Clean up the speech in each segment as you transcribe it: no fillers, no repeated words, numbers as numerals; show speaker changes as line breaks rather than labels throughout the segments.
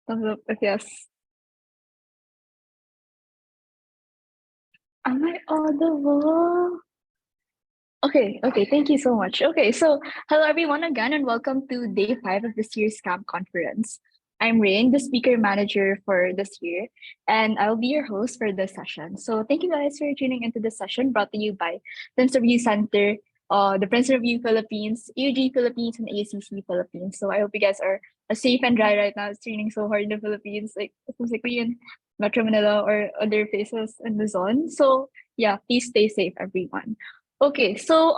Thumbs up if yes. Am I audible? Okay, thank you so much. Okay, so hello everyone again and welcome to day 5 of this year's camp conference. I'm Rheign, the speaker manager for this year, and I'll be your host for this session. So thank you guys for tuning into this session brought to you by Prince Review Center, the Prince Review Philippines, UG Philippines, and ACC Philippines. So I hope you guys are safe and dry right now. It's raining so hard in the Philippines, like specifically in Metro Manila or other places in Luzon. So yeah, please stay safe, everyone. Okay, so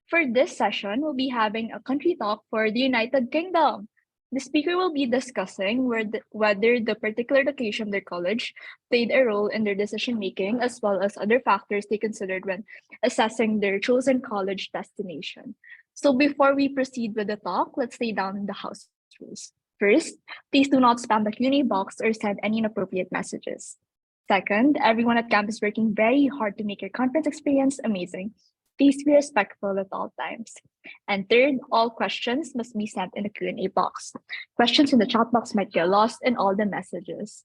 for this session, we'll be having a country talk for the United Kingdom. The speaker will be discussing whether the particular location of their college played a role in their decision making, as well as other factors they considered when assessing their chosen college destination. So before we proceed with the talk, let's lay down the house rules. First, please do not spam the Q&A box or send any inappropriate messages. Second, everyone at camp is working very hard to make your conference experience amazing. Please be respectful at all times. And third, all questions must be sent in the Q&A box. Questions in the chat box might get lost in all the messages.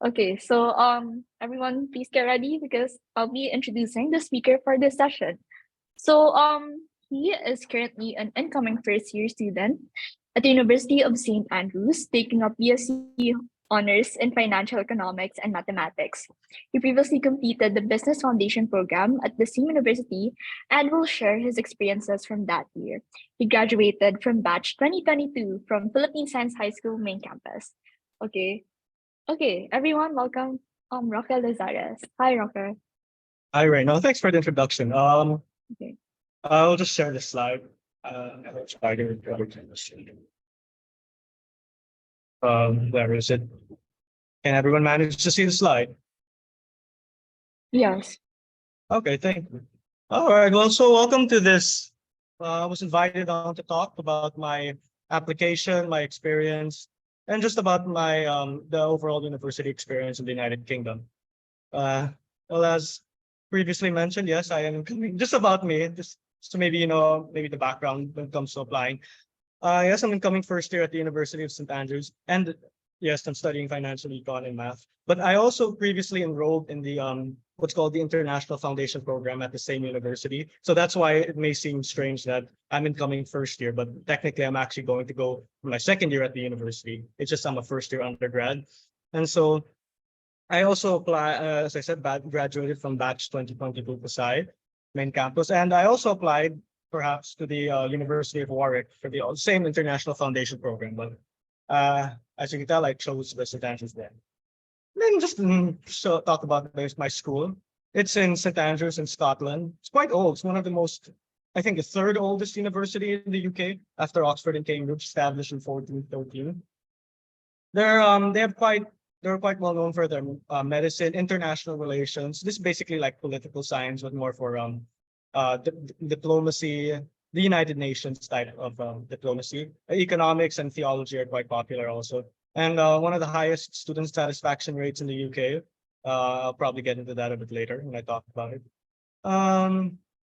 Okay, so everyone please get ready because I'll be introducing the speaker for this session. So he is currently an incoming first year student at the University of St. Andrews, taking up BSc honors in financial economics and mathematics. He previously completed the Business Foundation program at the same university and will share his experiences from that year. He graduated from batch 2022 from Philippine Science High School main campus. Okay, everyone, welcome Roque Lizares. Hi, Roque.
Hi, Rheign. No, thanks for the introduction.
Okay.
I'll just share this slide. Where is it? Can everyone manage to see the slide?
Yes.
Okay, thank you. All right. Well, so welcome to this. I was invited on to talk about my application, my experience, and just about my the overall university experience in the United Kingdom. Well, as previously mentioned, yes, I am coming. Just about me, just so maybe maybe the background when it comes to applying. Yes, I'm incoming first year at the University of St. Andrews, and yes, I'm studying financial econ and math. But I also previously enrolled in the what's called the International Foundation program at the same university. So that's why it may seem strange that I'm incoming first year, but technically I'm actually going to go for my second year at the university. It's just I'm a first year undergrad, and so I also apply, as I said, graduated from batch 2022 Pasay main campus, and I also applied perhaps to the University of Warwick for the same International Foundation program. But as you can tell, I chose the St. Andrews then. Then just so talk about my school. It's in St. Andrews in Scotland. It's quite old. It's one of the most, I think, the third oldest university in the UK after Oxford and Cambridge, established in 1413. They have quite they're quite well known for their medicine, international relations. This is basically like political science, but more for diplomacy, the United Nations type of diplomacy. Economics and theology are quite popular also. And one of the highest student satisfaction rates in the UK. I'll probably get into that a bit later when I talk about it.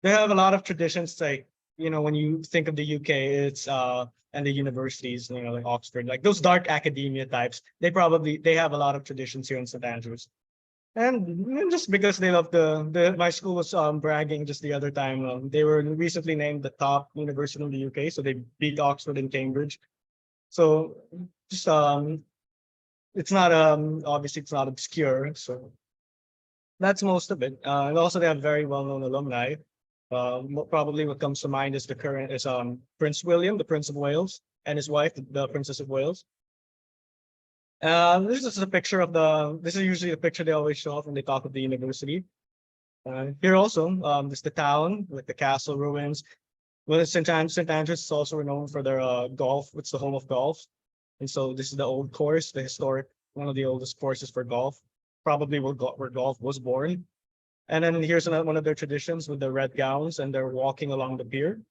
They have a lot of traditions, like, when you think of the UK, it's and the universities, like Oxford, like those dark academia types. They have a lot of traditions here in St. Andrews. And just because they love my school was bragging just the other time. They were recently named the top university in the UK, so they beat Oxford and Cambridge. So just it's not obviously it's not obscure. So that's most of it. And also they have very well-known alumni. Probably what comes to mind is Prince William, the Prince of Wales, and his wife, the Princess of Wales. This is a picture of this is usually the picture they always show off when they talk of the university. Here also, this is the town with the castle ruins. Well, St. Andrews is also renowned for their golf. It's the home of golf. And so this is the old course, the historic, one of the oldest courses for golf, probably where golf was born. And then here's one of their traditions with the red gowns, and they're walking along the pier.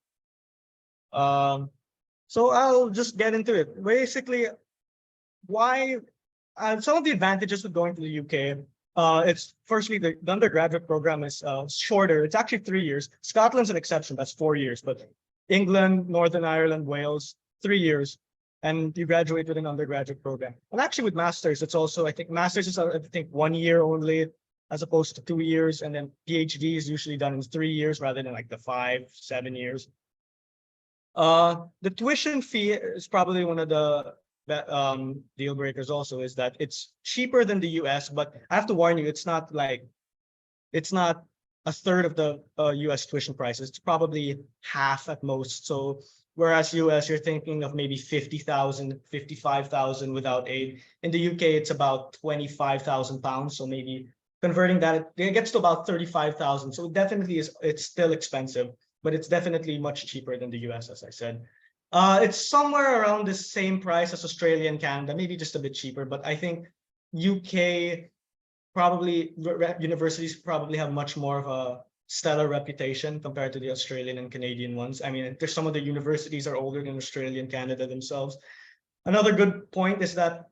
So I'll just get into it. Basically, why some of the advantages of going to the UK. It's firstly the undergraduate program is shorter. It's actually 3 years. Scotland's an exception. That's 4 years. But England, Northern Ireland, Wales, 3 years. and you graduate with an undergraduate program. And actually with masters, it's also, I think masters is, I think 1 year only, as opposed to 2 years. And then PhD is usually done in 3 years rather than like the 5, 7 years. The tuition fee is probably one of the deal breakers also, is that it's cheaper than the US, but I have to warn you, it's not a third of the US tuition prices. It's probably half at most. So whereas US, you're thinking of maybe 50,000, 55,000 without aid. In the UK, it's about 25,000 pounds. So maybe converting that, it gets to about 35,000. So definitely it's still expensive, but it's definitely much cheaper than the US, as I said. It's somewhere around the same price as Australia and Canada, maybe just a bit cheaper, but I think UK probably universities probably have much more of a stellar reputation compared to the Australian and Canadian ones. I mean, there's some of the universities are older than Australia and Canada themselves. Another good point is that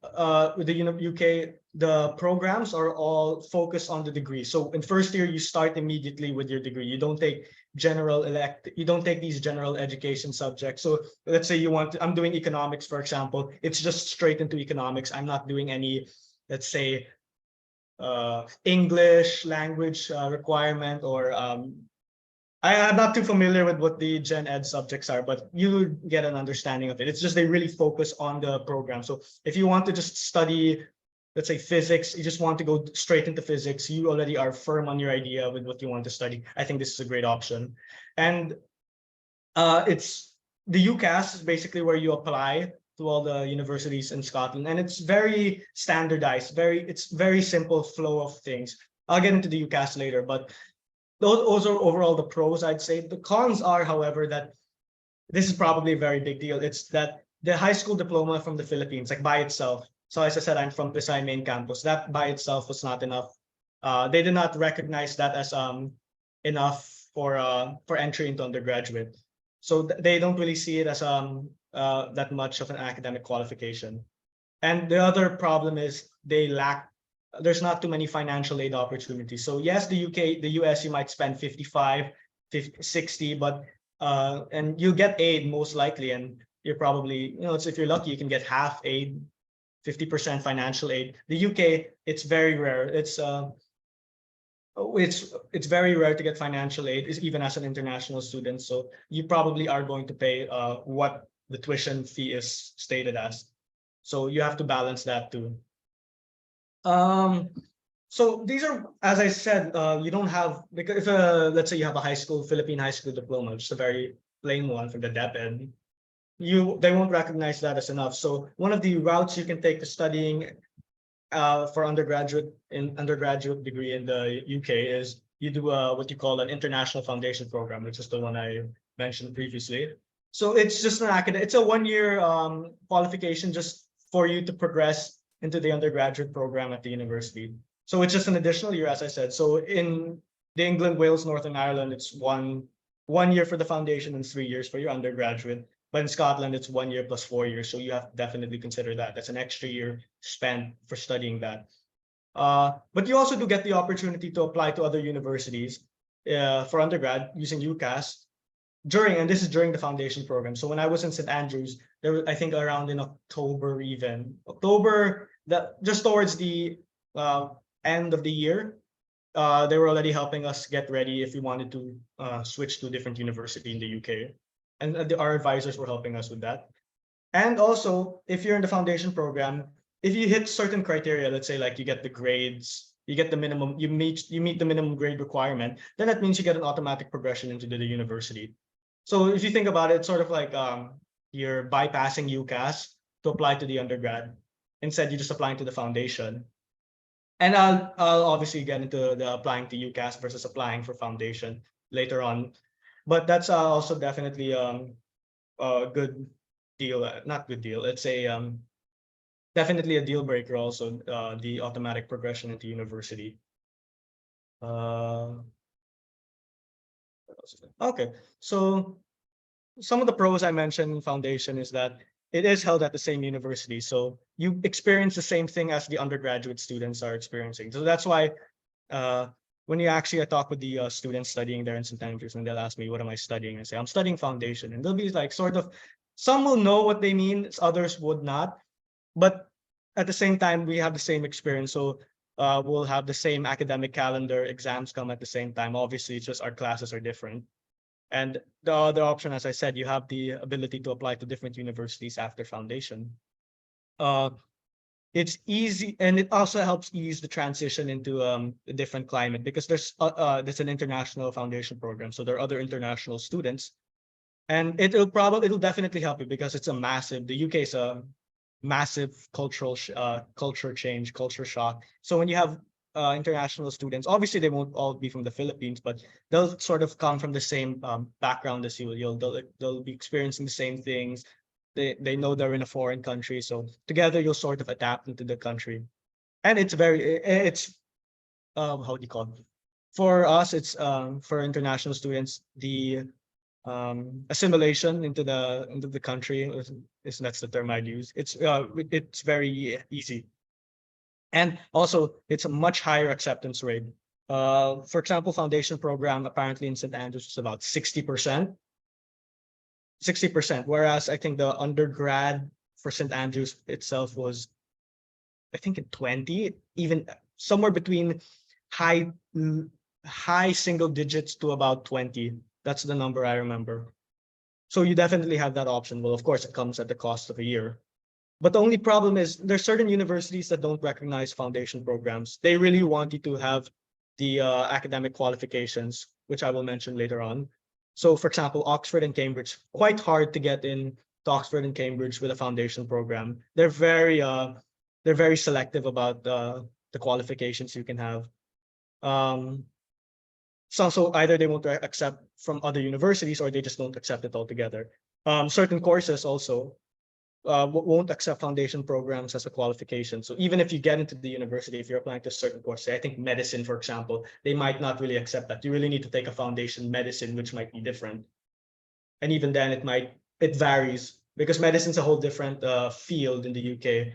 with the UK, the programs are all focused on the degree. So in first year, you start immediately with your degree. You don't take you don't take these general education subjects. So let's say I'm doing economics, for example, it's just straight into economics. I'm not doing any, let's say, English language requirement, or I'm not too familiar with what the gen ed subjects are, but you get an understanding of it. It's just they really focus on the program. So if you want to just study, let's say physics, you just want to go straight into physics, you already are firm on your idea with what you want to study, I think this is a great option. And it's the UCAS is basically where you apply to all the universities in Scotland, and it's very standardized. It's very simple flow of things. I'll get into the UCAS later, but those are overall the pros, I'd say. The cons are, however, that this is probably a very big deal. It's that the high school diploma from the Philippines, like by itself. So as I said, I'm from Pisay main campus. That by itself was not enough. They did not recognize that as enough for entry into undergraduate. So they don't really see it as that much of an academic qualification. And the other problem is there's not too many financial aid opportunities. So yes, the US, you might spend 55, 50, 60, but and you'll get aid most likely. And you're probably, if you're lucky, you can get half aid, 50% financial aid. The UK, it's very rare. It's very rare to get financial aid, even as an international student. So you probably are going to pay what the tuition fee is stated as. So you have to balance that too. So these are, as I said, you don't have, because if let's say you have a Philippine high school diploma, just a very plain one from the DepEd, they won't recognize that as enough. So one of the routes you can take to studying for undergraduate degree in the UK is you do what you call an international foundation program, which is the one I mentioned previously. So it's just it's a 1 year qualification just for you to progress into the undergraduate program at the university. So it's just an additional year, as I said. So in the England, Wales, Northern Ireland, it's one year for the foundation and 3 years for your undergraduate. But in Scotland, it's 1 year plus 4 years. So you have to definitely consider that. That's an extra year spent for studying that. But you also do get the opportunity to apply to other universities for undergrad using UCAS and this is during the foundation program. So when I was in St. Andrews, there was, I think around in October, that just towards the end of the year, they were already helping us get ready if we wanted to switch to a different university in the UK. And our advisors were helping us with that. And also, if you're in the foundation program, if you hit certain criteria, let's say like you get the grades, you get the minimum, you meet the minimum grade requirement, then that means you get an automatic progression into the university. So if you think about it, it's sort of like you're bypassing UCAS to apply to the undergrad. Instead, you're just applying to the foundation. And I'll obviously get into the applying to UCAS versus applying for foundation later on. But that's also definitely a good deal, not good deal. It's a definitely a deal breaker also, the automatic progression into university. Okay, so some of the pros I mentioned in foundation is that it is held at the same university. So you experience the same thing as the undergraduate students are experiencing. So that's why when I talk with the students studying there in St. Andrews, and they'll ask me, what am I studying? I say, I'm studying foundation. And they'll be like, sort of some will know what they mean, others would not. But at the same time, we have the same experience. So we'll have the same academic calendar, exams come at the same time. Obviously, it's just our classes are different. And the other option, as I said, you have the ability to apply to different universities after foundation. Uh, it's easy, and it also helps ease the transition into a different climate because there's an international foundation program, so there are other international students, and it'll definitely help you because it's a massive. The UK is a massive culture change, culture shock. So when you have international students, obviously they won't all be from the Philippines, but they'll sort of come from the same background as you. They'll be experiencing the same things. They know they're in a foreign country, so together you'll sort of adapt into the country. And it's how do you call it? For us, it's for international students, the assimilation into the country is that's the term I'd use. It's very easy, and also it's a much higher acceptance rate. For example, foundation program apparently in St. Andrews is about 60%, 60%, whereas I think the undergrad for St. Andrews itself was, I think, in 20, even somewhere between high high single digits to about 20. That's the number I remember. So you definitely have that option. Well, of course, it comes at the cost of a year. But the only problem is there's certain universities that don't recognize foundation programs. They really want you to have the academic qualifications, which I will mention later on. So, for example, Oxford and Cambridge, quite hard to get in to Oxford and Cambridge with a foundation program. They're very selective about the qualifications you can have. Um, so also either they won't accept from other universities or they just don't accept it altogether. Certain courses also won't accept foundation programs as a qualification. So even if you get into the university, if you're applying to a certain course, say I think medicine, for example, they might not really accept that. You really need to take a foundation medicine, which might be different. And even then, it varies because medicine's a whole different field in the UK.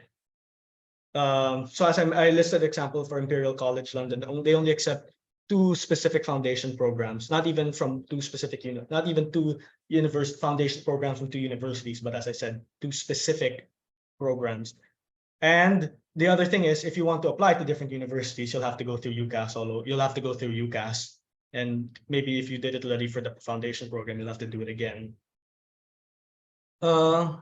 So as I listed example for Imperial College London, they only accept two specific foundation programs, not even from two specific not even two university foundation programs from two universities, but as I said, two specific programs. And the other thing is, if you want to apply to different universities, you'll have to go through UCAS. Although you'll have to go through UCAS, and maybe if you did it already for the foundation program, you'll have to do it again. Uh,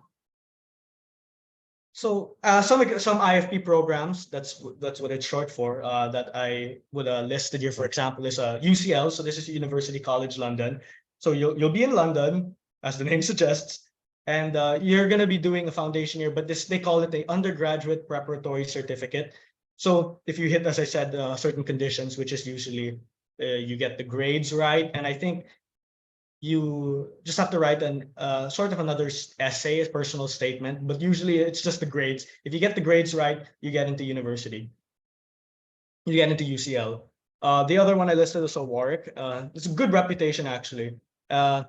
So some IFP programs, that's what it's short for, that I would listed here, for example, is UCL. So this is University College London. So you'll be in London, as the name suggests, and you're gonna be doing a foundation year, but they call it the undergraduate preparatory certificate. So if you hit, as I said, certain conditions, which is usually you get the grades right, and I think you just have to write an sort of another essay, a personal statement, but usually it's just the grades. If you get the grades right, you get into university. You get into UCL. The other one I listed is Warwick. It's a good reputation actually. Uh,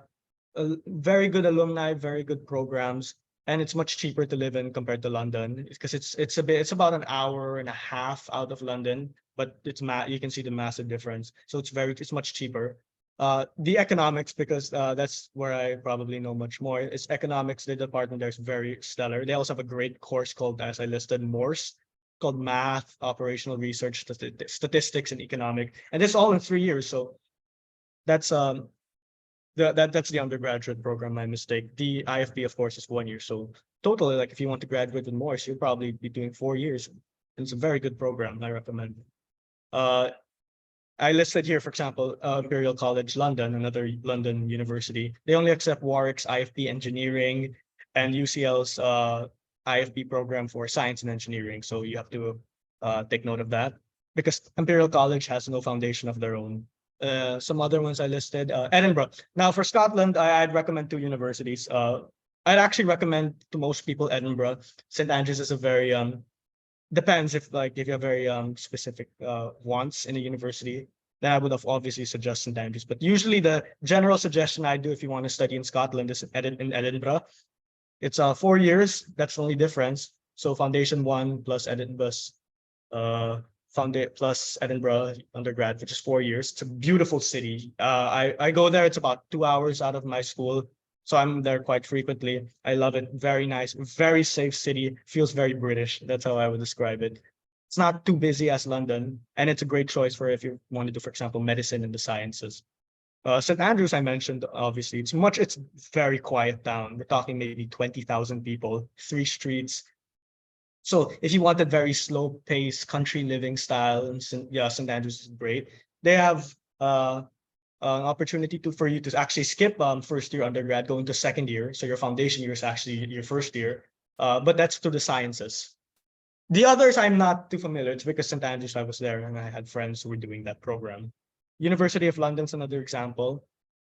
very good alumni, very good programs, and it's much cheaper to live in compared to London because it's about an hour and a half out of London, but you can see the massive difference. So it's much cheaper. The economics, because that's where I probably know much more. It's economics. The department there is very stellar. They also have a great course called, as I listed, Morse, called Math, Operational Research, Statistics, and Economic, and it's all in 3 years. So that's that's the undergraduate program. My mistake. The IFB, of course, is 1 year. So totally, like if you want to graduate with Morse, you'll probably be doing 4 years. And it's a very good program. I recommend. Uh, I listed here, for example, Imperial College London, another London university. They only accept Warwick's IFB Engineering and UCL's IFB program for Science and Engineering. So you have to take note of that because Imperial College has no foundation of their own. Some other ones I listed, Edinburgh. Now for Scotland, I'd recommend two universities. I'd actually recommend to most people Edinburgh. St. Andrews is a very depends if you have very specific wants in a university, then I would have obviously suggest St. Andrews. But usually the general suggestion I do if you want to study in Scotland is in Edinburgh. It's 4 years. That's the only difference. So foundation one plus Edinburgh's plus Edinburgh undergrad, which is 4 years. It's a beautiful city. I go there. It's about 2 hours out of my school. So I'm there quite frequently. I love it. Very nice, very safe city. Feels very British. That's how I would describe it. It's not too busy as London, and it's a great choice for if you want to do, for example, medicine and the sciences. St. Andrews, I mentioned, obviously, it's very quiet town. We're talking maybe 20,000 people, three streets. So if you want a very slow pace country living style, and St. Andrews is great. They have an opportunity for you to actually skip first year undergrad, going to second year. So your foundation year is actually your first year. But that's to the sciences. The others I'm not too familiar. It's because St. Andrews I was there and I had friends who were doing that program. University of London's another example.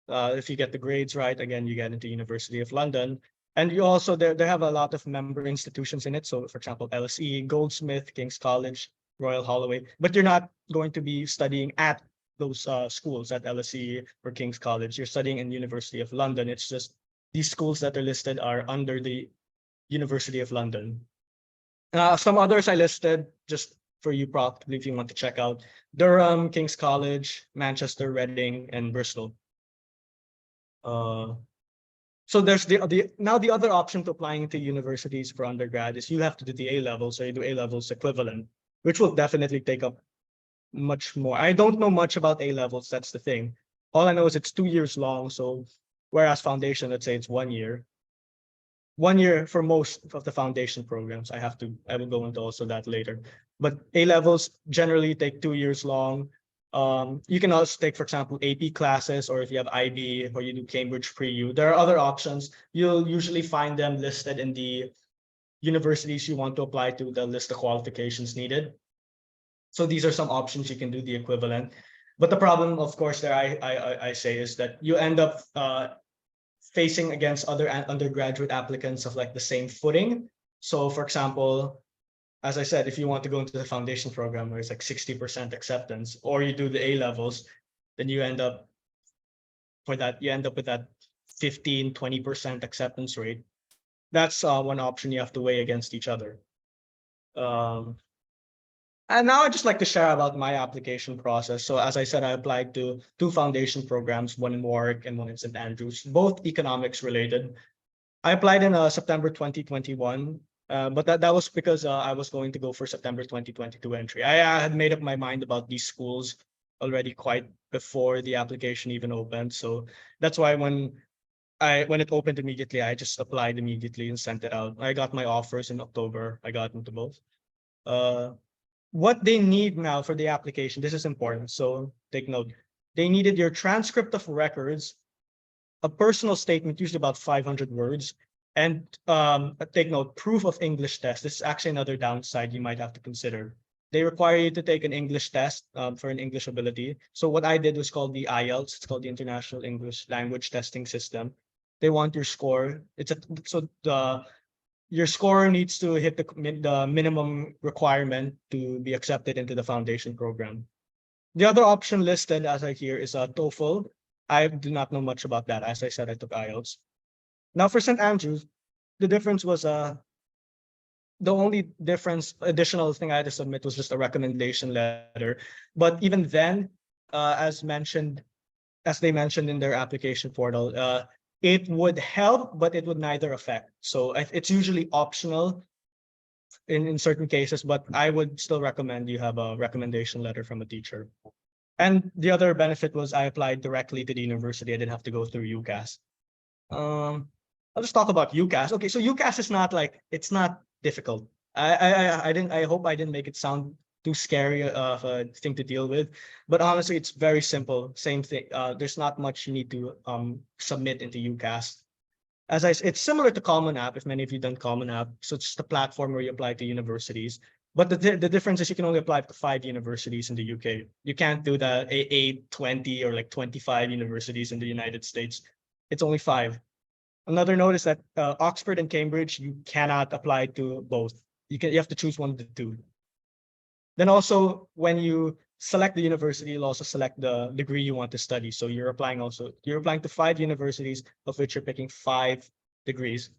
If you get the grades right, again, you get into University of London. And you also they have a lot of member institutions in it. So for example, LSE, Goldsmith, King's College, Royal Holloway. But you're not going to be studying at those schools at LSE or King's College. You're studying in University of London. It's just these schools that are listed are under the University of London. Some others I listed just for you probably if you want to check out: Durham, King's College, Manchester, Reading, and Bristol. Uh, so there's the other option to applying to universities for undergrad is you have to do the A levels, or you do A levels equivalent, which will definitely take up much more. I don't know much about A levels. That's the thing. All I know is it's 2 years long. So whereas foundation, let's say it's 1 year. 1 year for most of the foundation programs. I will go into also that later. But A levels generally take 2 years long. You can also take, for example, AP classes, or if you have IB or you do Cambridge pre-U, there are other options. You'll usually find them listed in the universities you want to apply to, the list of qualifications needed. So these are some options you can do the equivalent. But the problem, of course, there I say is that you end up facing against other undergraduate applicants of like the same footing. So for example, as I said, if you want to go into the foundation program where it's like 60% acceptance, or you do the A levels, then you end up with that 15, 20% acceptance rate. That's one option you have to weigh against each other. Um, and now I'd just like to share about my application process. So as I said, I applied to two foundation programs, one in Warwick and one in St. Andrews, both economics related. I applied in September 2021, but that was because I was going to go for September 2022 entry. I had made up my mind about these schools already quite before the application even opened. So that's why when it opened immediately, I just applied immediately and sent it out. I got my offers in October. I got into both. Uh, what they need now for the application, this is important. So take note. They needed your transcript of records, a personal statement, usually about 500 words, and take note, proof of English test. This is actually another downside you might have to consider. They require you to take an English test for an English ability. So what I did was called the IELTS. It's called the International English Language Testing System. They want your score. Your score needs to hit the minimum requirement to be accepted into the foundation program. The other option listed as I hear is a TOEFL. I do not know much about that. As I said, I took IELTS. Now for St. Andrews, the difference was the only additional thing I had to submit was just a recommendation letter. But even then, as they mentioned in their application portal, it would help, but it would neither affect. So it's usually optional in certain cases, but I would still recommend you have a recommendation letter from a teacher. And the other benefit was I applied directly to the university. I didn't have to go through UCAS. I'll just talk about UCAS. Okay, so UCAS is not like, it's not difficult. I hope I didn't make it sound too scary of a thing to deal with, but honestly, it's very simple. Same thing. There's not much you need to submit into UCAS. It's similar to Common App, if many of you done Common App. So it's just a platform where you apply to universities. But the difference is you can only apply to 5 universities in the UK. You can't do the 20 or like 25 universities in the United States. It's only 5. Another note is that Oxford and Cambridge, you cannot apply to both. You have to choose one of the two. Then also, when you select the university, you'll also select the degree you want to study. So you're applying to 5 universities, of which you're picking 5 degrees.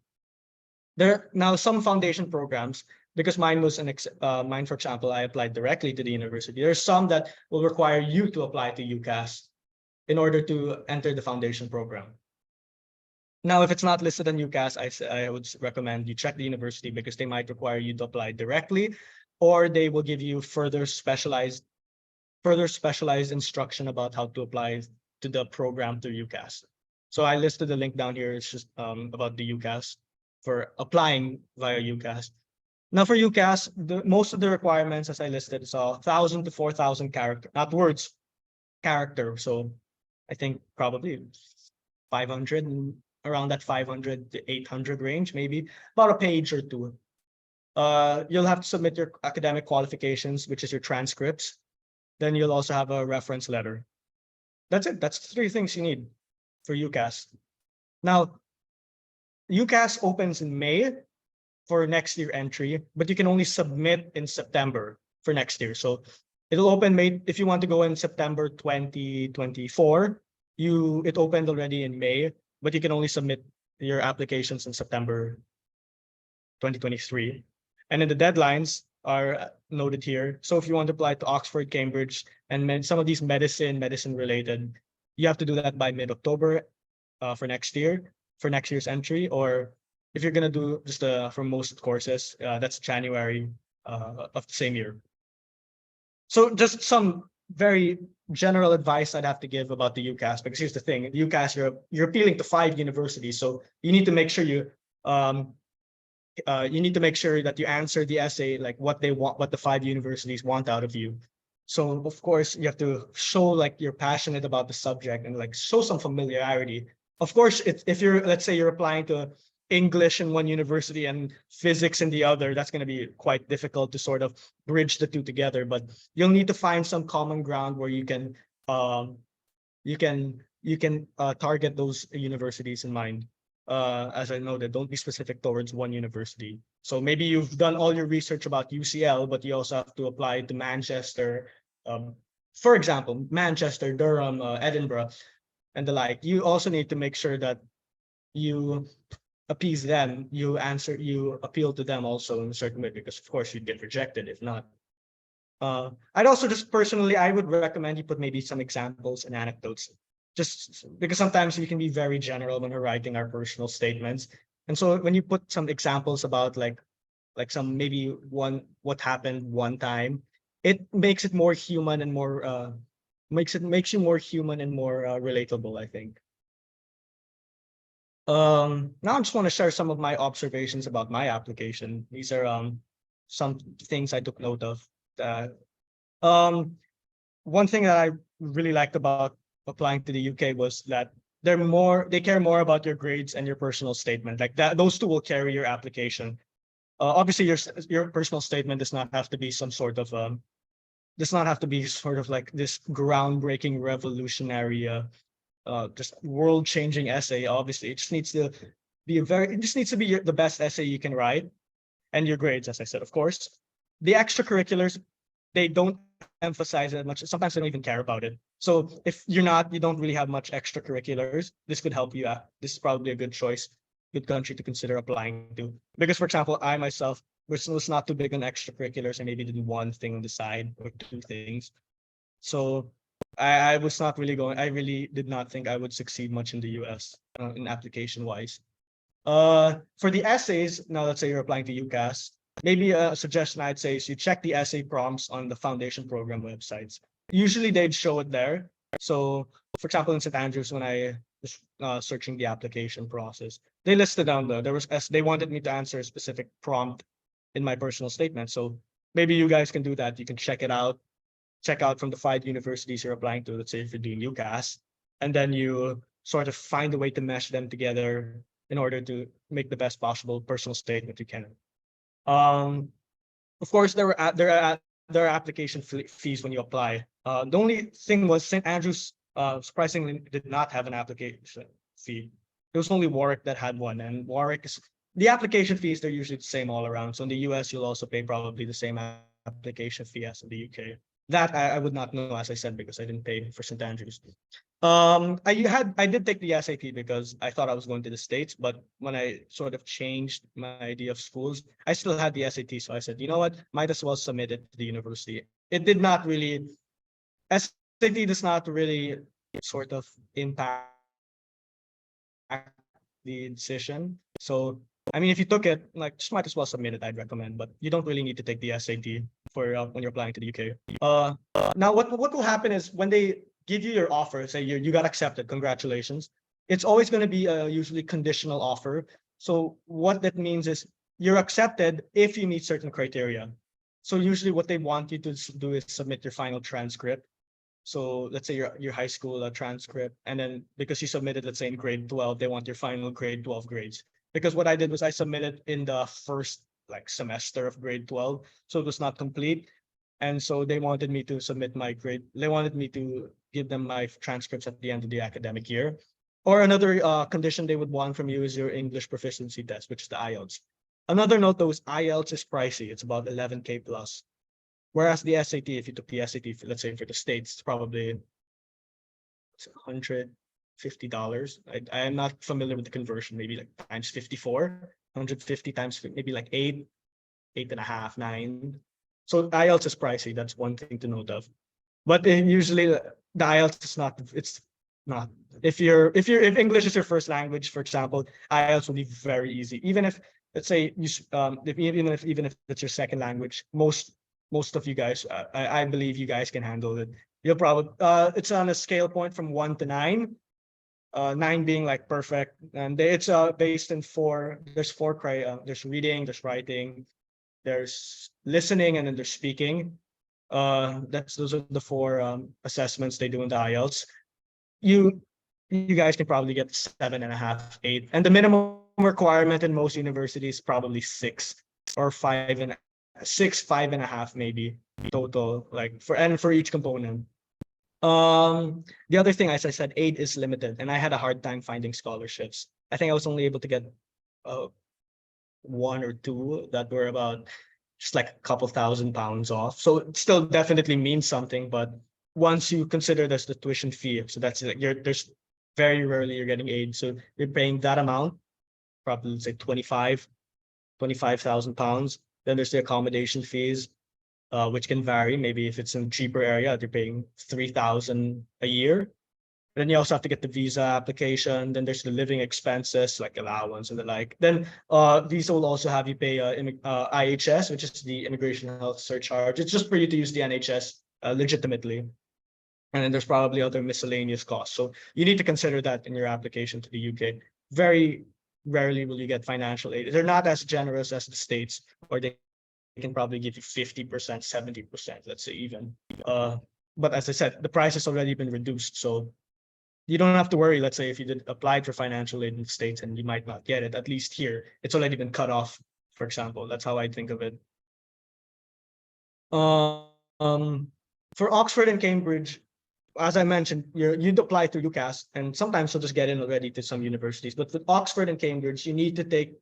There now some foundation programs, because mine was mine, for example, I applied directly to the university. There's some that will require you to apply to UCAS in order to enter the foundation program. Now, if it's not listed on UCAS, I would recommend you check the university because they might require you to apply directly, or they will give you further specialized instruction about how to apply to the program through UCAS. So I listed the link down here. It's just about the UCAS for applying via UCAS. Now for UCAS, most of the requirements, as I listed, is 1,000 to 4,000 character, not words, character. So I think probably 500, around that 500 to 800 range, maybe about a page or two. You'll have to submit your academic qualifications, which is your transcripts. Then you'll also have a reference letter. That's it. That's 3 things you need for UCAS. Now, UCAS opens in May for next year entry, but you can only submit in September for next year. So it'll open May if you want to go in September 2024. It opened already in May, but you can only submit your applications in September 2023. And then the deadlines are noted here. So if you want to apply to Oxford, Cambridge, and some of these medicine related, you have to do that by mid-October for next year's entry. Or if you're gonna do just for most courses, that's January of the same year. So just some very general advice I'd have to give about the UCAS, because here's the thing: the UCAS, you're appealing to 5 universities, so you need to make sure you need to make sure that you answer the essay like what they want, what the 5 universities want out of you. So of course you have to show like you're passionate about the subject and like show some familiarity. Of course, if you're, let's say you're applying to English in one university and physics in the other, that's going to be quite difficult to sort of bridge the two together. But you'll need to find some common ground where um, you can target those universities in mind. As I noted, don't be specific towards one university. So maybe you've done all your research about UCL, but you also have to apply to Manchester, for example, Manchester, Durham, Edinburgh, and the like. You also need to make sure that you appease them, you appeal to them also in a certain way, because of course you'd get rejected if not. I'd also just personally, I would recommend you put maybe some examples and anecdotes, just because sometimes we can be very general when we're writing our personal statements. And so when you put some examples about some maybe what happened one time, it makes it more human and more makes you more human and more relatable, I think. Now I just want to share some of my observations about my application. These are some things I took note of. Um, One thing that I really liked about applying to the UK was that they care more about your grades and your personal statement. Like that, those two will carry your application. Obviously, your personal statement does not have to be some sort of does not have to be sort of like this groundbreaking, revolutionary, just world-changing essay. Obviously, it just needs to it just needs to be the best essay you can write, and your grades, as I said, of course. The extracurriculars, they don't emphasize it much. Sometimes they don't even care about it. So if you don't really have much extracurriculars, this could help you out. This is probably a good choice, good country to consider applying to. Because, for example, I myself was not too big on extracurriculars. I maybe did one thing on the side or 2 things. So I was not really I really did not think I would succeed much in the US in application wise. For the essays, now let's say you're applying to UCAS, maybe a suggestion I'd say is you check the essay prompts on the foundation program websites. Usually they'd show it there. So, for example, in St. Andrews, when I was searching the application process, they listed down they wanted me to answer a specific prompt in my personal statement. So maybe you guys can do that. You can check out from the 5 universities you're applying to. Let's say if you're doing UCAS, and then you sort of find a way to mesh them together in order to make the best possible personal statement you can. Um, of course, there are application fees when you apply. The only thing was St. Andrews surprisingly did not have an application fee. It was only Warwick that had one, and the application fees, they're usually the same all around. So in the US, you'll also pay probably the same application fee as in the UK. That I would not know, as I said, because I didn't pay for St. Andrews. I did take the SAT because I thought I was going to the States, but when I sort of changed my idea of schools, I still had the SAT. So I said, you know what, might as well submit it to the university. It did not really, SAT does not really sort of impact the the decision. So I mean, if you took it, like, just might as well submit it. I'd recommend, but you don't really need to take the SAT for when you're applying to the UK. Now what will happen is when they give you your offer, say you got accepted, congratulations. It's always going to be a usually conditional offer. So what that means is you're accepted if you meet certain criteria. So usually what they want you to do is submit your final transcript. So let's say your high school transcript, and then because you submitted, let's say in grade 12, they want your final grade 12 grades. Because what I did was I submitted in the first like semester of grade 12, so it was not complete. And so they wanted me to submit my grade. They wanted me to give them my transcripts at the end of the academic year. Or another condition they would want from you is your English proficiency test, which is the IELTS. Another note though is IELTS is pricey. It's about 11K plus. Whereas the SAT, if you took the SAT, let's say for the States, it's probably $150. I am not familiar with the conversion, maybe like times 54, 150 times maybe like 8.5, 9. So IELTS is pricey. That's one thing to note of. But usually the IELTS is not, it's not. If English is your first language, for example, IELTS will be very easy. Even if, let's say even if it's your second language, most of you guys, I believe you guys can handle it. You'll probably it's on a scale point from 1 to 9. 9 being like perfect, and it's based in four. There's four criteria. There's reading, there's writing, there's listening, and then there's speaking. Those are the four assessments they do in the IELTS. You you guys can probably get 7.5, 8, and the minimum requirement in most universities probably 6 or 5.5 maybe total, like for each component. The other thing, as I said, aid is limited, and I had a hard time finding scholarships. I think I was only able to get uh, one or two that were about just like a couple £1,000 off. So it still definitely means something, but once you consider this the tuition fee, so that's like there's very rarely you're getting aid. So you're paying that amount, probably let's say 25,000 pounds. Then there's the accommodation fees, which can vary. Maybe if it's in a cheaper area, you're paying 3,000 a year. Then you also have to get the visa application. Then there's the living expenses like allowance and the like. Then visa will also have you pay IHS, which is the immigration health surcharge. It's just for you to use the NHS legitimately. And then there's probably other miscellaneous costs. So you need to consider that in your application to the UK. Very rarely will you get financial aid. They're not as generous as the States, or they can probably give you 50%, 70%, let's say even. But as I said, the price has already been reduced. So you don't have to worry. Let's say if you did apply for financial aid in the States and you might not get it, at least here, it's already been cut off, for example. That's how I think of it. Um, for Oxford and Cambridge, as I mentioned, you'd apply to UCAS, and sometimes you'll just get in already to some universities. But with Oxford and Cambridge, you need to take.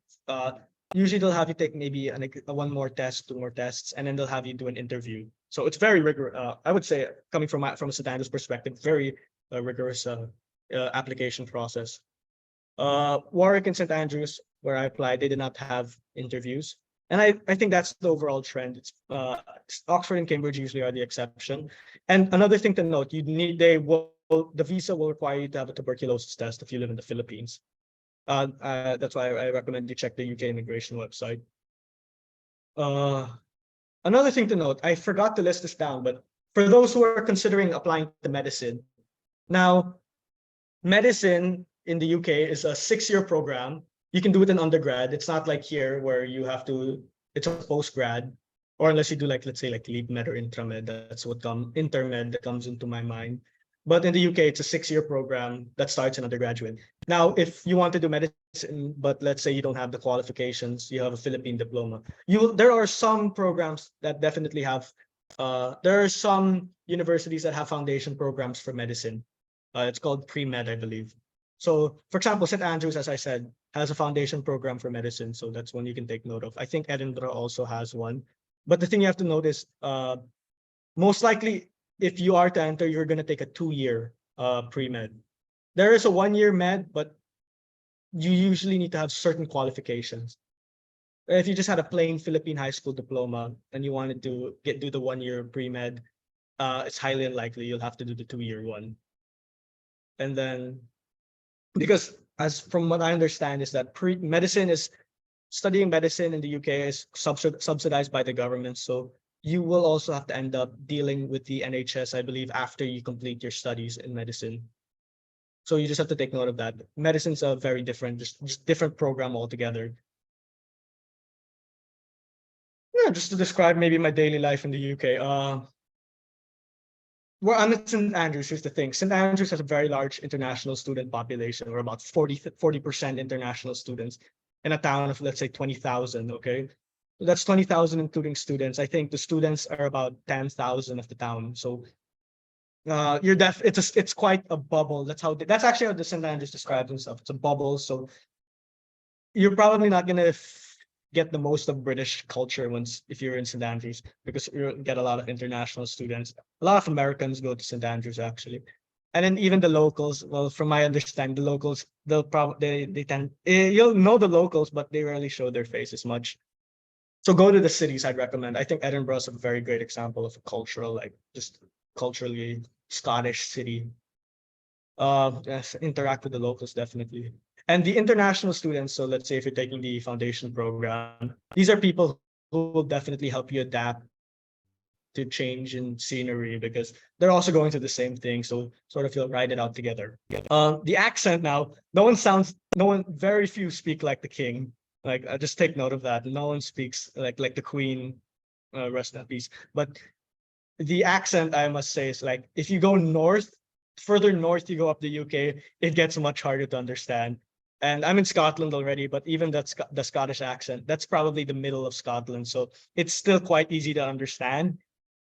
Usually they'll have you take maybe one more test, two more tests, and then they'll have you do an interview. So it's very rigorous. I would say, coming from a Sedan's perspective, very rigorous application process. Warwick and St Andrews, where I applied, they did not have interviews. And I think that's the overall trend. It's Oxford and Cambridge usually are the exception. And another thing to note, the visa will require you to have a tuberculosis test if you live in the Philippines. That's why I recommend you check the UK immigration website. Another thing to note, I forgot to list this down, but for those who are considering applying to medicine, now medicine in the UK is a 6-year program. You can do it in undergrad. It's not like here where you have to, it's a post-grad, or unless you do like, let's say like lead med or intramed, that's what intermed that comes into my mind. But in the UK, it's a 6-year program that starts in undergraduate. Now, if you want to do medicine, but let's say you don't have the qualifications, you have a Philippine diploma, there are some programs that definitely have, there are some universities that have foundation programs for medicine. It's called pre-med, I believe. So, for example, St. Andrews, as I said, has a foundation program for medicine. So that's one you can take note of. I think Edinburgh also has one. But the thing you have to notice, most likely, if you are to enter, you're going to take a 2-year pre-med. There is a 1-year med, but you usually need to have certain qualifications. If you just had a plain Philippine high school diploma and you wanted to do the 1-year pre-med, it's highly unlikely you'll have to do the 2-year one. And then, because as from what I understand, is that pre medicine is studying medicine in the UK is subsidized by the government. So you will also have to end up dealing with the NHS, I believe, after you complete your studies in medicine. So you just have to take note of that. Medicine's a very different, just different program altogether. Yeah, just to describe maybe my daily life in the UK. Well, I'm at St. Andrews. Here's the thing. St. Andrews has a very large international student population. We're about 40% international students in a town of, let's say, 20,000. Okay. So that's 20,000 including students. I think the students are about 10,000 of the town. So you're it's quite a bubble. That's actually how the St. Andrews describes himself. It's a bubble. So you're probably not gonna get the most of British culture once if you're in St. Andrews because you get a lot of international students. A lot of Americans go to St. Andrews actually, and then even the locals. Well, from my understanding, the locals they tend you'll know the locals, but they rarely show their faces much. So go to the cities. I'd recommend. I think Edinburgh is a very great example of a cultural, like just culturally Scottish city. Yes, interact with the locals definitely. And the international students, so let's say if you're taking the foundation program, these are people who will definitely help you adapt to change in scenery because they're also going through the same thing. So sort of you'll ride it out together. The accent now, very few speak like the king. Like just take note of that. No one speaks like the queen, rest in peace. But the accent, I must say, is like if you go north, further north you go up the UK, it gets much harder to understand. And I'm in Scotland already, but even the Scottish accent, that's probably the middle of Scotland. So it's still quite easy to understand.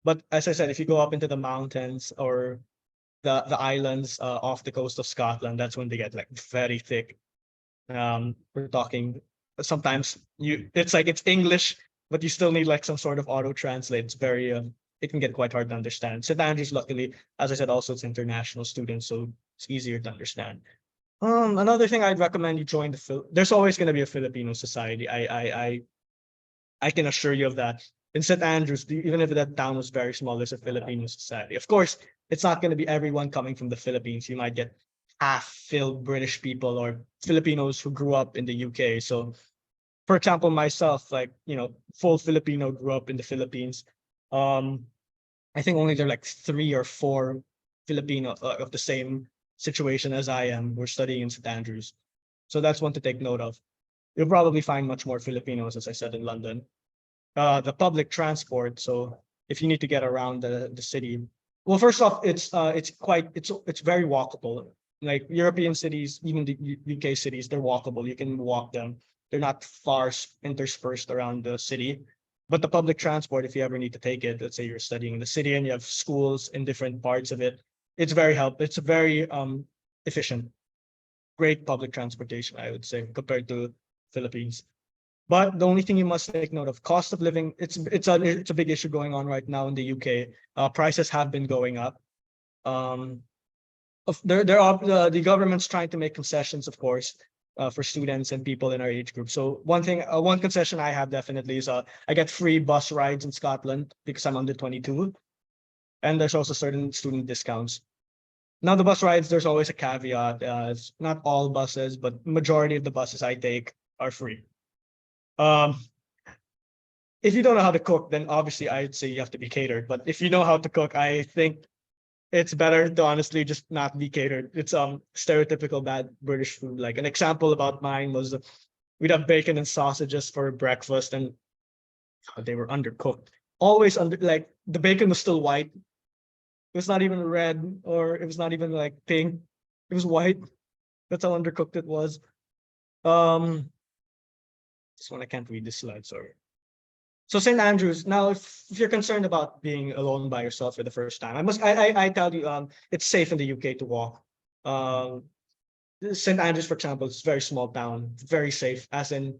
But as I said, if you go up into the mountains or the islands off the coast of Scotland, that's when they get like very thick. We're talking sometimes it's like it's English, but you still need like some sort of auto translate. It's very it can get quite hard to understand. St. Andrews, luckily, as I said, also it's international students, so it's easier to understand. Another thing I'd recommend you join there's always going to be a Filipino society. I can assure you of that. In St. Andrews, even if that town was very small, there's a Filipino society. Of course, it's not going to be everyone coming from the Philippines. You might get half-filled British people or Filipinos who grew up in the UK. So, for example, myself, like, full Filipino, grew up in the Philippines. Um, I think only there are like 3 or 4 Filipino of the same situation as I am. We're studying in St. Andrews. So that's one to take note of. You'll probably find much more Filipinos, as I said, in London. The public transport. So if you need to get around the city, well, first off, it's very walkable. Like European cities, even the UK cities, they're walkable. You can walk them. They're not far interspersed around the city. But the public transport, if you ever need to take it, let's say you're studying in the city and you have schools in different parts of it, it's very efficient. Great public transportation, I would say, compared to Philippines. But the only thing you must take note of, cost of living, it's a big issue going on right now in the UK. Prices have been going up. Um, there are the government's trying to make concessions, of course, for students and people in our age group. So one concession I have definitely is I get free bus rides in Scotland because I'm under 22, and there's also certain student discounts. Now the bus rides, there's always a caveat. It's not all buses, but majority of the buses I take are free. Um, if you don't know how to cook, then obviously I'd say you have to be catered. But if you know how to cook, I think it's better to honestly just not be catered. It's stereotypical bad British food. Like an example about mine was we'd have bacon and sausages for breakfast, and they were undercooked. Always under like the bacon was still white. It was not even red or it was not even like pink. It was white. That's how undercooked it was. Um, this one I can't read this slide. Sorry. So St. Andrews. Now, if you're concerned about being alone by yourself for the first time, I tell you, it's safe in the UK to walk. Um, St. Andrews, for example, is a very small town, very safe. As in,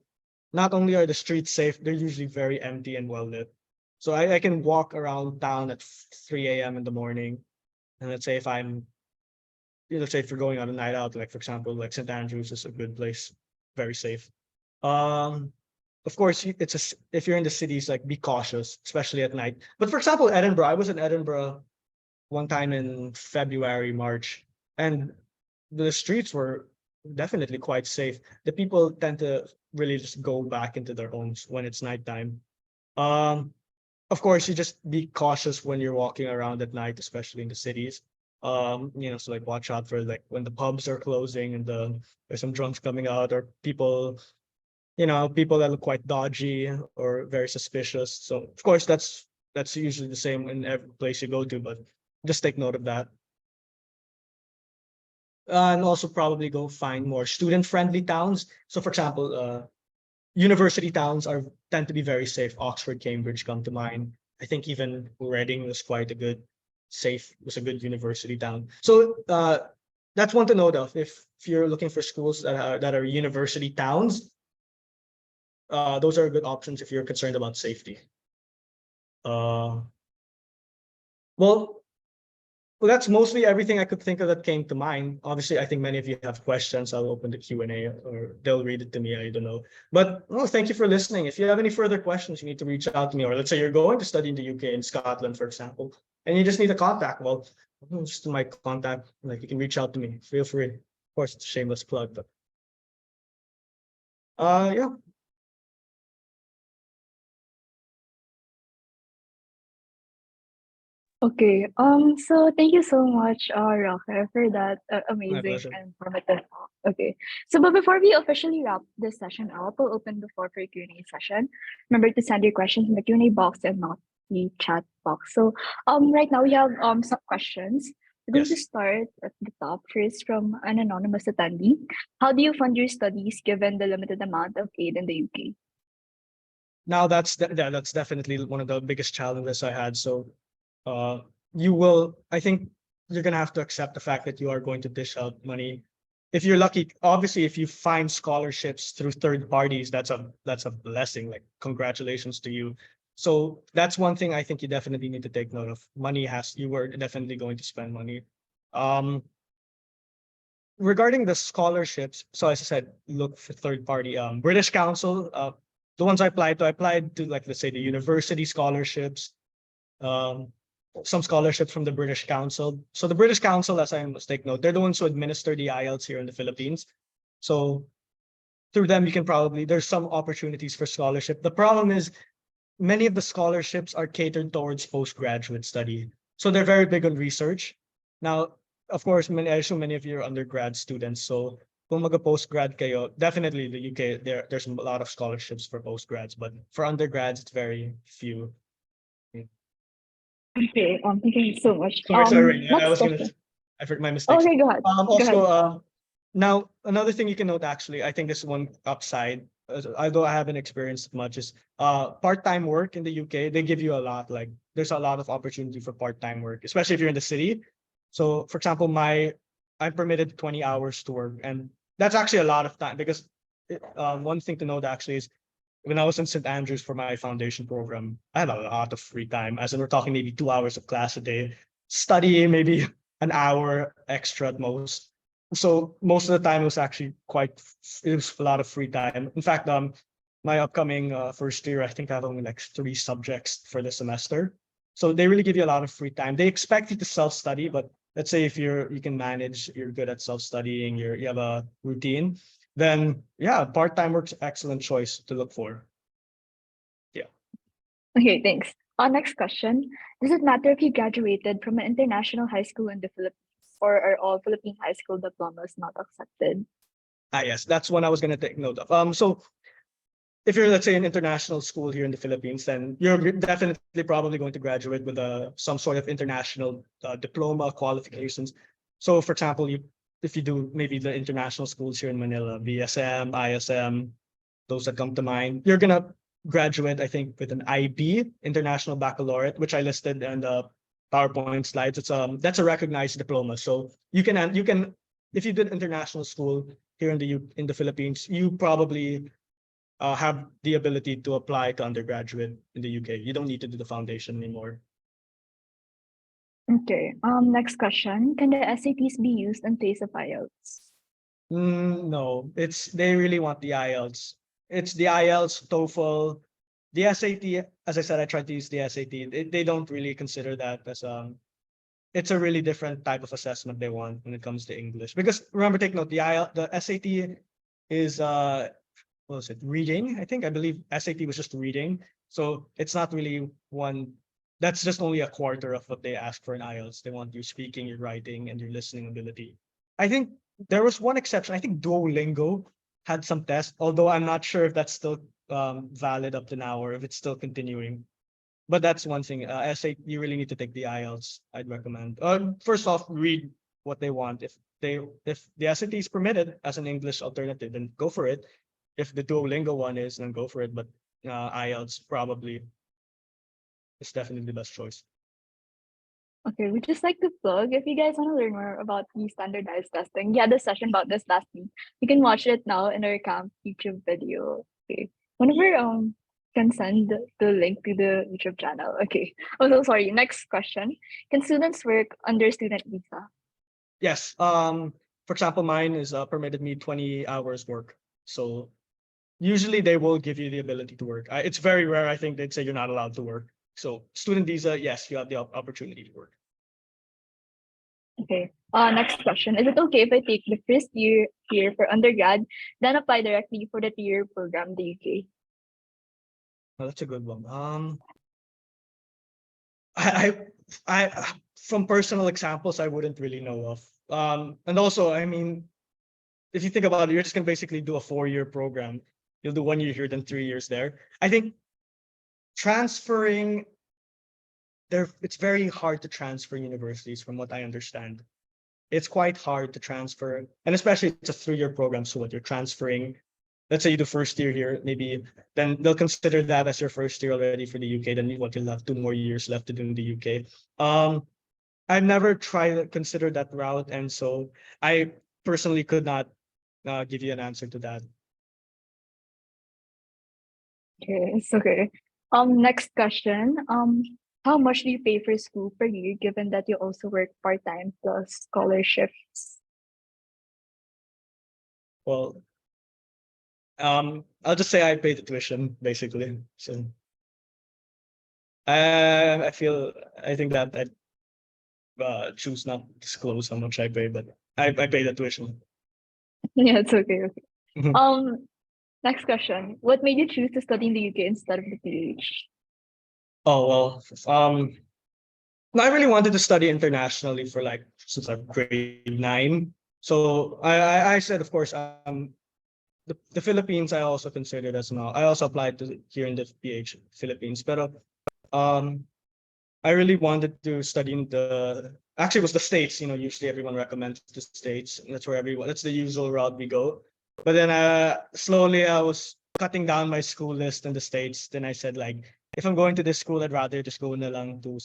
not only are the streets safe, they're usually very empty and well lit. So I can walk around town at 3 a.m. in the morning, and let's say if you're going on a night out, like for example, like St. Andrews is a good place, very safe. Um, of course, if you're in the cities, like be cautious, especially at night. But for example, Edinburgh, I was in Edinburgh one time in February, March, and the streets were definitely quite safe. The people tend to really just go back into their homes when it's nighttime. Um, of course, you just be cautious when you're walking around at night, especially in the cities. So like watch out for like when the pubs are closing and there's some drunks coming out or people that look quite dodgy or very suspicious. So of course that's usually the same in every place you go to, but just take note of that. And also probably go find more student-friendly towns. So for example, university towns are tend to be very safe. Oxford, Cambridge come to mind. I think even Reading was quite a good was a good university town. So that's one to note of if you're looking for schools that are university towns. Those are good options if you're concerned about safety. Uh, well, Well, that's mostly everything I could think of that came to mind. Obviously, I think many of you have questions. I'll open the Q&A or they'll read it to me. I don't know. But well, thank you for listening. If you have any further questions, you need to reach out to me. Or let's say you're going to study in the UK, in Scotland, for example, and you just need a contact. Well, just my contact, like you can reach out to me. Feel free. Of course, it's a shameless plug, but yeah.
Okay. So thank you so much, Roque, for that
My
amazing
pleasure.
and informative talk. Okay. So, but before we officially wrap this session up, we'll open the floor for a Q&A session. Remember to send your questions in the Q&A box and not the chat box. So, right now we have some questions. We're going to
Yes.
start at the top first from an anonymous attendee. How do you fund your studies given the limited amount of aid in the UK?
Now that's definitely one of the biggest challenges I had. So uh, you will, I think you're gonna have to accept the fact that you are going to dish out money. If you're lucky, obviously, if you find scholarships through third parties, that's a blessing. Like congratulations to you. So that's one thing I think you definitely need to take note of. You were definitely going to spend money. Um, Regarding the scholarships, so as I said, look for third party. British Council, the ones I applied to like let's say the university scholarships, um, some scholarships from the British Council. So the British Council, as I must take note, they're the ones who administer the IELTS here in the Philippines. So through them, you can probably there's some opportunities for scholarship. The problem is many of the scholarships are catered towards postgraduate study. So they're very big on research. Now, of course, I assume many of you are undergrad students. So kung mag-postgrad kayo, definitely the UK, there's a lot of scholarships for postgrads, but for undergrads, it's very few.
Okay. Thank you so much.
Sorry, I
Next
was gonna,
question.
I forgot my mistakes.
Okay, go ahead. Go
Also,
ahead.
now another thing you can note actually, I think this one upside, although I haven't experienced much, is part-time work in the UK. They give you a lot. Like there's a lot of opportunity for part-time work, especially if you're in the city. So, for example, I'm permitted 20 hours to work, and that's actually a lot of time because one thing to note actually is when I was in St. Andrews for my foundation program, I had a lot of free time. As in, we're talking maybe 2 hours of class a day, studying maybe an hour extra at most. So most of the time it was actually it was a lot of free time. In fact, my upcoming first year, I think I have only like 3 subjects for the semester. So they really give you a lot of free time. They expect you to self-study, but let's say if you can manage, you're good at self-studying, you have a routine, then yeah, part-time work's excellent choice to look for. Yeah.
Okay, thanks. Our next question. Does it matter if you graduated from an international high school in the Philippines or are all Philippine high school diplomas not accepted?
Yes, that's one I was gonna take note of. So if you're let's say an international school here in the Philippines, then you're definitely probably going to graduate with some sort of international diploma qualifications. So for example, if you do maybe the international schools here in Manila, BSM, ISM, those that come to mind, you're gonna graduate, I think, with an IB, International Baccalaureate, which I listed in the PowerPoint slides. That's a recognized diploma. So you can if you did international school here in the Philippines, you probably have the ability to apply to undergraduate in the UK. You don't need to do the foundation anymore.
Okay. Next question. Can the SATs be used in place of IELTS?
No, they really want the IELTS. It's the IELTS, TOEFL, the SAT. As I said, I tried to use the SAT. They don't really consider that as it's a really different type of assessment they want when it comes to English. Because remember, take note, the SAT is what was it, reading? I believe SAT was just reading. So it's not really one, that's just only a quarter of what they ask for in IELTS. They want your speaking, your writing, and your listening ability. I think there was one exception. I think Duolingo had some tests, although I'm not sure if that's still valid up to now or if it's still continuing. But that's one thing. SAT, you really need to take the IELTS. I'd recommend. First off, read what they want. If the SAT is permitted as an English alternative, then go for it. If the Duolingo one is, then go for it. But IELTS probably is definitely the best choice.
Okay, we just like to plug if you guys want to learn more about the standardized testing. We had a session about this last week. You can watch it now in our camp YouTube video. Okay. Whenever can send the link to the YouTube channel. Okay. Oh, so sorry. Next question. Can students work under student visa?
Yes. For example, mine is permitted me 20 hours work. So usually they will give you the ability to work. It's very rare. I think they'd say you're not allowed to work. So student visa, yes, you have the opportunity to work.
Okay. Next question. Is it okay if I take the first year here for undergrad, then apply directly for the 2-year program in the UK?
Well, that's a good one. I, from personal examples, I wouldn't really know of. And also, I mean, if you think about it, you're just gonna basically do a 4-year program. You'll do 1 year here, then 3 years there. I think transferring there, it's very hard to transfer universities, from what I understand. It's quite hard to transfer, and especially it's a 3-year program. So what you're transferring, let's say you do first year here, maybe then they'll consider that as your first year already for the UK. Then you'll have 2 more years left to do in the UK. I've never tried to consider that route, and so I personally could not give you an answer to that.
Okay, it's okay. Next question. How much do you pay for school per year, given that you also work part-time plus scholarships?
Well, I'll just say I pay the tuition basically. So I feel I think that I choose not to disclose how much I pay, but I pay the tuition.
Yeah, it's okay. Okay.
Mhm.
Next question. What made you choose to study in the UK instead of the PH?
Oh well, I really wanted to study internationally for like since I'm grade 9. So I said, of course, the Philippines I also considered as well. I also applied to here in the PH Philippines, but um I really wanted to study in the actually it was the States. Usually everyone recommends the States. And that's the usual route we go. But then slowly I was cutting down my school list in the States. Then I said like if I'm going to this school, I'd rather just go na lang to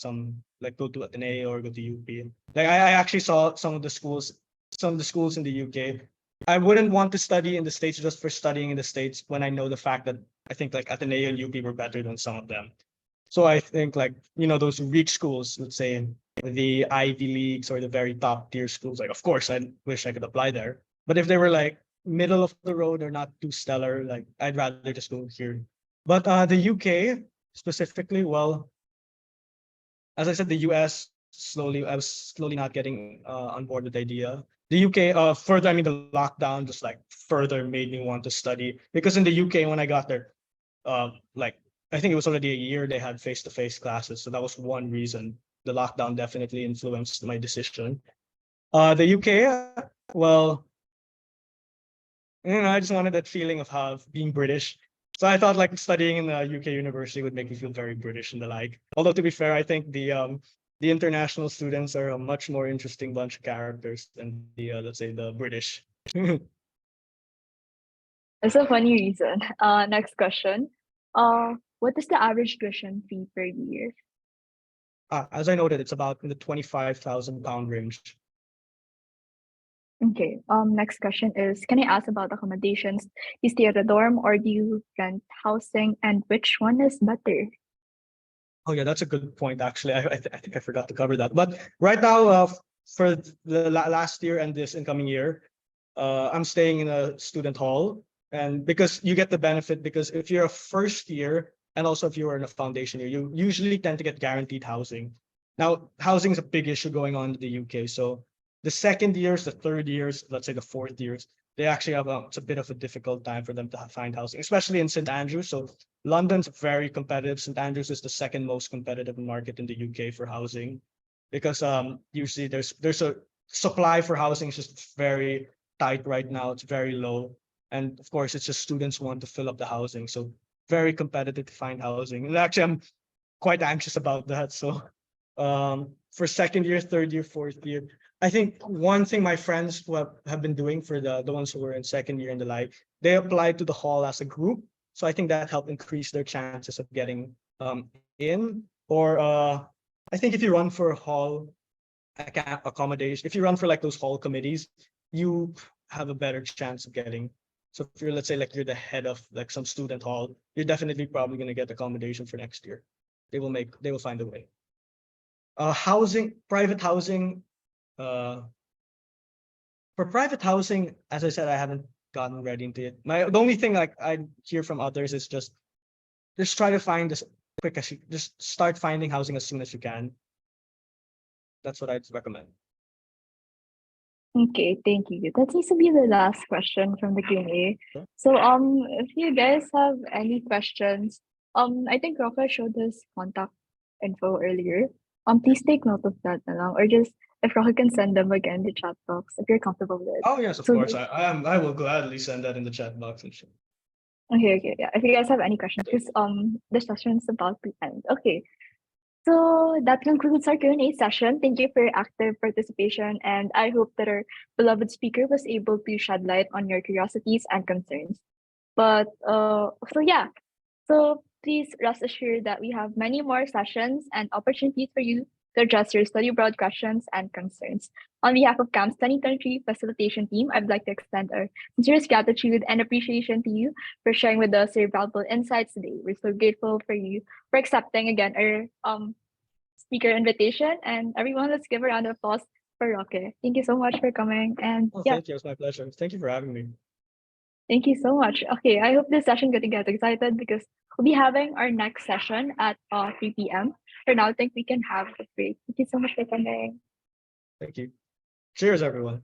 go to Ateneo or go to UP. Like I actually saw some of the schools in the UK. I wouldn't want to study in the States just for studying in the States when I know the fact that I think like Ateneo and UP were better than some of them. So I think like, those rich schools, let's say the Ivy Leagues or the very top tier schools, like of course I wish I could apply there. But if they were like middle of the road or not too stellar, like I'd rather just go here. But the UK specifically, well, as I said, the US I was slowly not getting on board with the idea. The UK further, I mean the lockdown just like further made me want to study because in the UK when I got there, like I think it was already a year they had face-to-face classes, so that was one reason. The lockdown definitely influenced my decision. The UK, well, I just wanted that feeling of being British. So I thought like studying in a UK university would make me feel very British and the like. Although to be fair, I think the international students are a much more interesting bunch of characters than the let's say the British.
That's a funny reason. Next question. What is the average tuition fee per year?
As I noted, it's about in the £25,000 range.
Okay. Next question is, can I ask about accommodations? You stay at a dorm or do you rent housing, and which one is better?
Oh yeah, that's a good point. Actually, I think I forgot to cover that. But right now, for the last year and this incoming year, I'm staying in a student hall, and because you get the benefit, because if you're a first year and also if you are in a foundation year, you usually tend to get guaranteed housing. Now, housing is a big issue going on in the UK. So the second years, the third years, let's say the fourth years, they actually have it's a bit of a difficult time for them to find housing, especially in St. Andrews. So London's very competitive. St. Andrews is the second most competitive market in the UK for housing, because usually there's a supply for housing is just very tight right now. It's very low, and of course, it's just students want to fill up the housing. So very competitive to find housing. And actually, I'm quite anxious about that. So for second year, third year, fourth year, I think one thing my friends who have been doing for the ones who were in second year and the like, they applied to the hall as a group. So I think that helped increase their chances of getting in. Or I think if you run for hall accommodation, if you run for like those hall committees, you have a better chance of getting. So if you're, let's say, like you're the head of like some student hall, you're definitely probably going to get accommodation for next year. They will find a way. Housing, private housing. Uh, for private housing, as I said, I haven't gotten ready into it. The only thing like I hear from others is just try to find as quick as you just start finding housing as soon as you can. That's what I'd recommend.
Okay, thank you. That seems to be the last question from the Q&A.
Sure.
So if you guys have any questions, I think Roque showed us contact info earlier. Please take note of that na lang, or just if Roque can send them again in the chat box if you're comfortable with it.
Oh yes, of
So
course. I will gladly send that in the chat box and shit.
okay, yeah. If you guys have any questions, because the session's about to end. Okay. So that concludes our Q&A session. Thank you for your active participation, and I hope that our beloved speaker was able to shed light on your curiosities and concerns. But so yeah, so please rest assured that we have many more sessions and opportunities for you to address your study abroad questions and concerns. On behalf of CAMP's 2023 facilitation team, I'd like to extend our sincerest gratitude and appreciation to you for sharing with us your valuable insights today. We're so grateful for you for accepting again our speaker invitation. And everyone, let's give a round of applause for Roque. Thank you so much for coming. And
Oh,
yeah,
thank you. It's my pleasure. Thank you for having me.
thank you so much. Okay, I hope this session gonna get excited because we'll be having our next session at 3 p.m. For now, I think we can have a break. Thank you so much for coming.
Thank you. Cheers, everyone.